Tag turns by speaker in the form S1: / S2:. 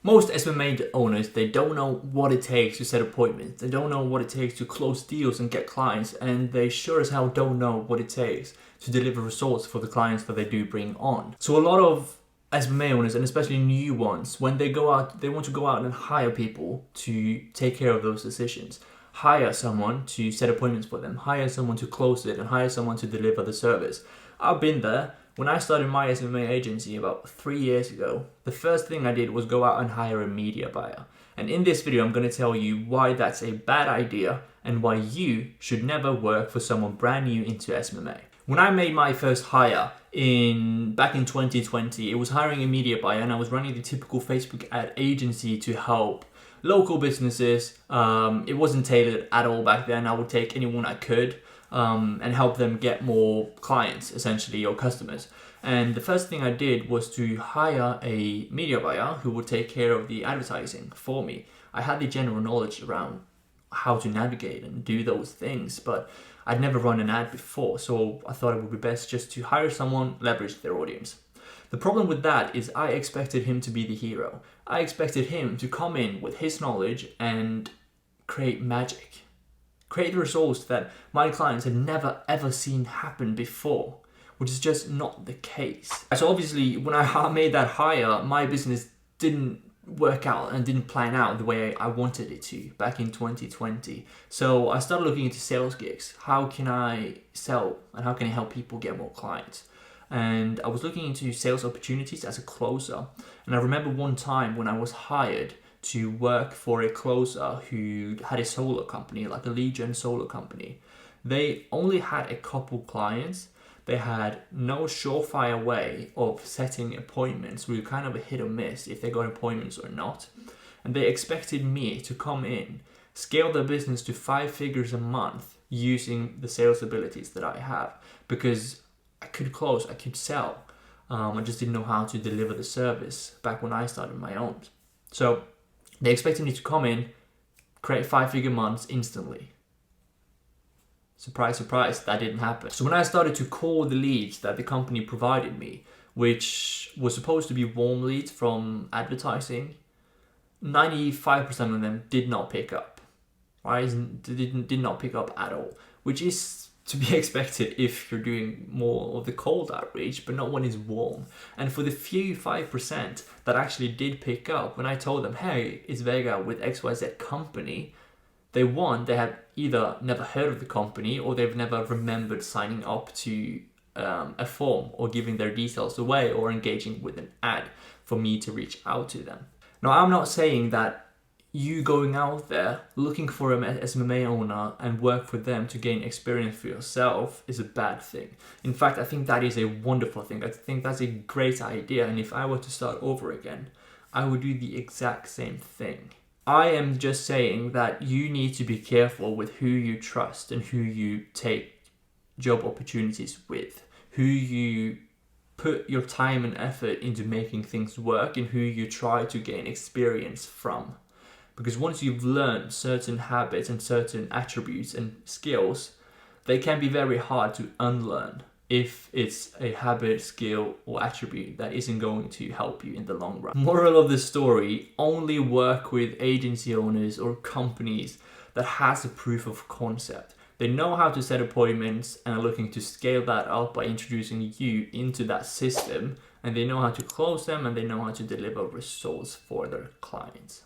S1: Most SMMA owners, they don't know what it takes to set appointments. They don't know what it takes to close deals and get clients, and they sure as hell don't know what it takes to deliver results for the clients that they do bring on. So a lot of SMMA owners, and especially new ones, when they go out, they want to go out and hire people to take care of those decisions. Hire someone to set appointments for them, hire someone to close it, and hire someone to deliver the service. I've been there. When I started my SMMA agency about 3 years ago, the first thing I did was go out and hire a media buyer. And in this video, I'm going to tell you why that's a bad idea and why you should never work for someone brand new into SMMA. When I made my first hire back in 2020, it was hiring a media buyer, and I was running the typical Facebook ad agency to help local businesses. It wasn't tailored at all back then. I would take anyone I could and help them get more clients, essentially, or customers. And the first thing I did was to hire a media buyer who would take care of the advertising for me. I had the general knowledge around how to navigate and do those things, but I'd never run an ad before, so I thought it would be best just to hire someone, leverage their audience. The problem with that is I expected him to be the hero. I expected him to come in with his knowledge and create magic. Create results that my clients had never ever seen happen before, which is just not the case. So obviously, when I made that hire, my business didn't work out and didn't plan out the way I wanted it to back in 2020. So I started looking into sales gigs. How can I sell and how can I help people get more clients? And I was looking into sales opportunities as a closer. And I remember one time when I was hired to work for a closer who had a solar company, like a lead gen solar company. They only had a couple clients. They had no surefire way of setting appointments. We were kind of a hit or miss if they got appointments or not. And they expected me to come in, scale their business to 5 figures a month using the sales abilities that I have, because I could close, I could sell. I just didn't know how to deliver the service back when I started my own. So they expected me to come in, create 5-figure months instantly. Surprise, surprise, that didn't happen. So when I started to call the leads that the company provided me, which was supposed to be warm leads from advertising, 95% of them did not pick up, right? Did not pick up at all, which is to be expected if you're doing more of the cold outreach, but not when it's warm. And for the few 5% that actually did pick up, when I told them, hey, it's Vega with XYZ company, they had either never heard of the company or they've never remembered signing up to a form or giving their details away or engaging with an ad for me to reach out to them. Now, I'm not saying that you going out there looking for an SMMA owner and work for them to gain experience for yourself is a bad thing. In fact, I think that is a wonderful thing. I think that's a great idea. And if I were to start over again, I would do the exact same thing. I am just saying that you need to be careful with who you trust and who you take job opportunities with, who you put your time and effort into making things work, and who you try to gain experience from. Because once you've learned certain habits and certain attributes and skills, they can be very hard to unlearn if it's a habit, skill, or attribute that isn't going to help you in the long run. Moral of the story, only work with agency owners or companies that has a proof of concept. They know how to set appointments and are looking to scale that up by introducing you into that system, and they know how to close them and they know how to deliver results for their clients.